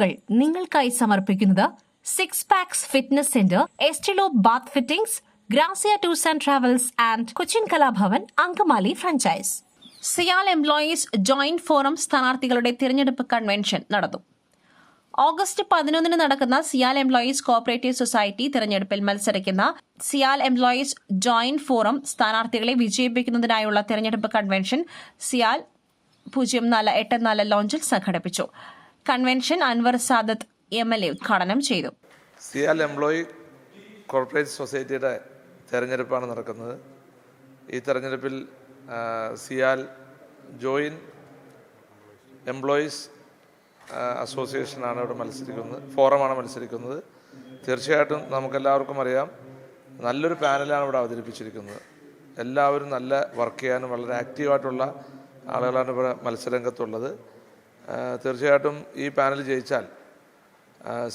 വാർത്തകൾ നിങ്ങൾക്കായി സമർപ്പിക്കുന്നത് six packs fitness centre, Estilo bath fittings, Grazia tours and travels and Cochin Kalabhavan Angamaly franchise. CIAL employees joint forum സ്ഥാനാർത്ഥികളുടെ തിരഞ്ഞെടുപ്പ് convention നടന്നു. ഓഗസ്റ്റ് 11 നടക്കുന്ന സിയാൽ എംപ്ലോയീസ് കോഓപ്പറേറ്റീവ് സൊസൈറ്റി തിരഞ്ഞെടുപ്പിൽ മത്സരിക്കുന്ന സിയാൽ എംപ്ലോയീസ് ജോയിന്റ് ഫോറം സ്ഥാനാർത്ഥികളെ വിജയിപ്പിക്കുന്നതിനായുള്ള തിരഞ്ഞെടുപ്പ് കൺവെൻഷൻ സിയാൽ 0484 ലോഞ്ചിൽ സംഘടിപ്പിച്ചു. കൺവെൻഷൻ അൻവർ സാദത്ത് MLA ഉദ്ഘാടനം ചെയ്തു. സിയാൽ എംപ്ലോയി കോർപ്പറേറ്റ് സൊസൈറ്റിയുടെ തെരഞ്ഞെടുപ്പാണ് നടക്കുന്നത്. ഈ തെരഞ്ഞെടുപ്പിൽ സിയാൽ ജോയിന്റ് എംപ്ലോയീസ് അസോസിയേഷനാണ് ഇവിടെ മത്സരിക്കുന്നത്, ഫോറമാണ് മത്സരിക്കുന്നത്. തീർച്ചയായിട്ടും നമുക്കെല്ലാവർക്കും അറിയാം, നല്ലൊരു പാനലാണ് ഇവിടെ അവതരിപ്പിച്ചിരിക്കുന്നത്. എല്ലാവരും നല്ല വർക്ക് ചെയ്യാനും വളരെ ആക്റ്റീവായിട്ടുള്ള ആളുകളാണ് ഇവിടെ മത്സരരംഗത്തുള്ളത്. തീർച്ചയായിട്ടും ഈ പാനൽ ജയിച്ചാൽ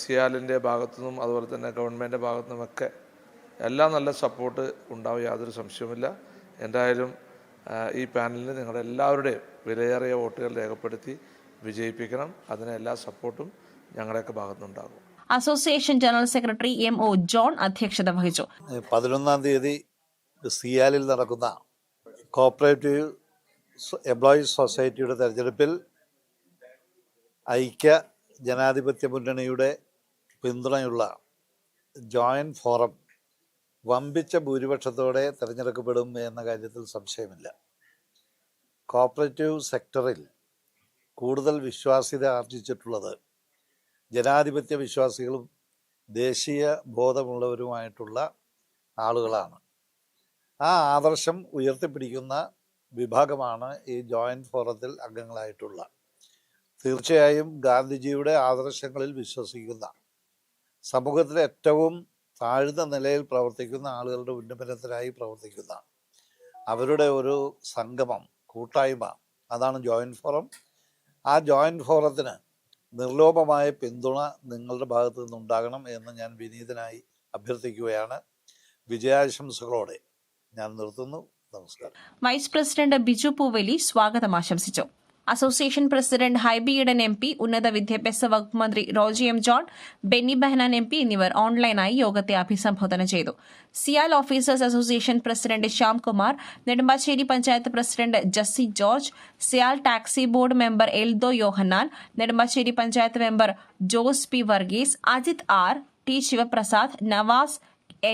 സിയാലിൻ്റെ ഭാഗത്തുനിന്നും അതുപോലെ തന്നെ ഗവൺമെൻറ്റിൻ്റെ ഭാഗത്തുനിന്നുമൊക്കെ എല്ലാം നല്ല സപ്പോർട്ട് ഉണ്ടാവും, യാതൊരു സംശയവുമില്ല. എന്തായാലും ഈ പാനലിന് നിങ്ങളുടെ എല്ലാവരുടെയും വിലയേറിയ വോട്ടുകൾ രേഖപ്പെടുത്തി വിജയിപ്പിക്കണം. അതിന് എല്ലാ സപ്പോർട്ടും ഞങ്ങളുടെയൊക്കെ ഭാഗത്തുനിന്നുണ്ടാകും. Association general secretary MO John അധ്യക്ഷത വഹിച്ചു. 11 തീയതി സിയാലിൽ നടക്കുന്ന കോഓപ്പറേറ്റീവ് എംപ്ലോയീസ് സൊസൈറ്റിയുടെ തെരഞ്ഞെടുപ്പിൽ ഐക്യ ജനാധിപത്യ മുന്നണിയുടെ പിന്തുണയുള്ള ജോയിന്റ് ഫോറം വമ്പിച്ച ഭൂരിപക്ഷത്തോടെ തിരഞ്ഞെടുക്കപ്പെടും എന്ന കാര്യത്തിൽ സംശയമില്ല. കോഓപ്പറേറ്റീവ് സെക്ടറിൽ കൂടുതൽ വിശ്വാസ്യത ആർജിച്ചിട്ടുള്ളത് ജനാധിപത്യ വിശ്വാസികളും ദേശീയ ബോധമുള്ളവരുമായിട്ടുള്ള ആളുകളാണ്. ആ ആദർശം ഉയർത്തിപ്പിടിക്കുന്ന വിഭാഗമാണ് ഈ ജോയിന്റ് ഫോറത്തിൽ അംഗങ്ങളായിട്ടുള്ള. തീർച്ചയായും ഗാന്ധിജിയുടെ ആദർശങ്ങളിൽ വിശ്വസിക്കുന്ന, സമൂഹത്തിലെ ഏറ്റവും താഴ്ന്ന നിലയിൽ പ്രവർത്തിക്കുന്ന ആളുകളുടെ ഉന്നമനത്തിനായി പ്രവർത്തിക്കുന്ന അവരുടെ ഒരു സംഗമം, കൂട്ടായ്മ, അതാണ് ജോയിന്റ് ഫോറം. ആ ജോയിന്റ് ഫോറത്തിന് നിർലോഭമായ പിന്തുണ നിങ്ങളുടെ ഭാഗത്തു നിന്നുണ്ടാകണം എന്ന് ഞാൻ വിനീതനായി അഭ്യർത്ഥിക്കുകയാണ്. വിജയാശംസകളോടെ ഞാൻ നിർത്തുന്നു. നമസ്കാരം. വൈസ് പ്രസിഡന്റ് ബിജു പൂവലി സ്വാഗതം ആശംസിച്ചു. Association president Hibi Eden MP, ഉന്നത വിദ്യാഭ്യാസ വകുപ്പ് മന്ത്രി Roji M. John, Benny Behanan MP എന്നിവർ ഓൺലൈനായി യോഗത്തെ അഭിസംബോധന ചെയ്തു. CIAL officers association president Shyamkumar, Nedumbassery panchayat president Jessy George, CIAL taxi board member Eldho Yohannan, Nedumbassery panchayat member Jose P. Varghese, Ajith R, T. Sivaprasad, Navas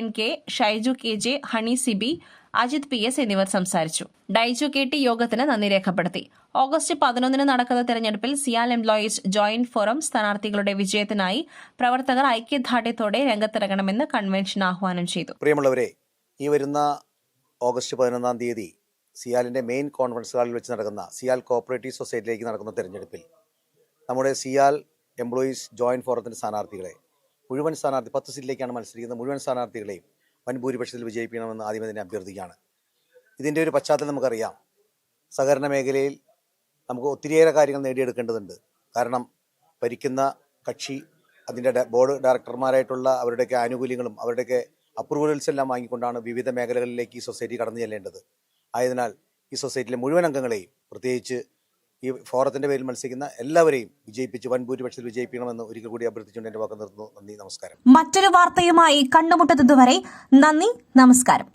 NK, Shaiju KJ, Honey Sibi, Ajith PS എന്നിവർ സംസാരിച്ചു. ഡൈജു KT യോഗത്തിന് നന്ദി രേഖപ്പെടുത്തി. ഓഗസ്റ്റ് 11 നടക്കുന്ന തെരഞ്ഞെടുപ്പിൽ സിയാൽ എംപ്ലോയീസ് ജോയിന്റ് ഫോറം സ്ഥാനാർത്ഥികളുടെ വിജയത്തിനായി പ്രവർത്തകർ ഐക്യദാർഢ്യത്തോടെ രംഗത്തിറങ്ങണമെന്ന് കൺവെൻഷൻ ആഹ്വാനം ചെയ്തു. പ്രിയമുള്ളവരെ, ഈ വരുന്ന ഓഗസ്റ്റ് 11 തീയതി സിയാലിന്റെ മെയിൻ കോൺഫറൻസ് ഹാളിൽ വെച്ച് നടക്കുന്ന സിയാൽ കോഓപ്പറേറ്റീവ് സൊസൈറ്റിയിലേക്ക് നടക്കുന്ന തെരഞ്ഞെടുപ്പിൽ നമ്മുടെ സിയാൽ എംപ്ലോയീസ് ജോയിന്റ് ഫോറത്തിന്റെ സ്ഥാനാർത്ഥികളെ, മുഴുവൻ സ്ഥാനാർത്ഥി 10 സീറ്റിലേക്കാണ് മത്സരിക്കുന്നത്, മുഴുവൻ സ്ഥാനാർത്ഥികളെയും വൻ ഭൂരിപക്ഷത്തിൽ വിജയിപ്പിക്കണമെന്ന് ആദ്യമേ തന്നെ അഭ്യർത്ഥിക്കുകയാണ്. ഇതിൻ്റെ ഒരു പശ്ചാത്തലം നമുക്കറിയാം. സഹകരണ മേഖലയിൽ നമുക്ക് ഒത്തിരിയേറെ കാര്യങ്ങൾ നേടിയെടുക്കേണ്ടതുണ്ട്. കാരണം ഭരിക്കുന്ന കക്ഷി അതിൻ്റെ ബോർഡ് ഡയറക്ടർമാരായിട്ടുള്ള അവരുടെയൊക്കെ ആനുകൂല്യങ്ങളും അവരുടെയൊക്കെ അപ്രൂവൽസ് എല്ലാം വാങ്ങിക്കൊണ്ടാണ് വിവിധ മേഖലകളിലേക്ക് ഈ സൊസൈറ്റി കടന്നു ചെല്ലേണ്ടത്. ആയതിനാൽ ഈ സൊസൈറ്റിയിലെ മുഴുവൻ അംഗങ്ങളെയും, പ്രത്യേകിച്ച് ഈ ഫോറത്തിൻ്റെ പേരിൽ മത്സരിക്കുന്ന എല്ലാവരെയും വിജയിപ്പിച്ച് വൻ ഭൂരിപക്ഷത്തിൽ വിജയിപ്പിക്കണമെന്ന് ഒരിക്കൽ കൂടി അഭ്യർത്ഥിച്ചുകൊണ്ട് എൻ്റെ വാക്ക് നിർത്തുന്നു. നന്ദി, നമസ്കാരം. മറ്റൊരു വാർത്തയുമായി കണ്ടുമുട്ടുന്നതുവരെ നന്ദി, നമസ്കാരം.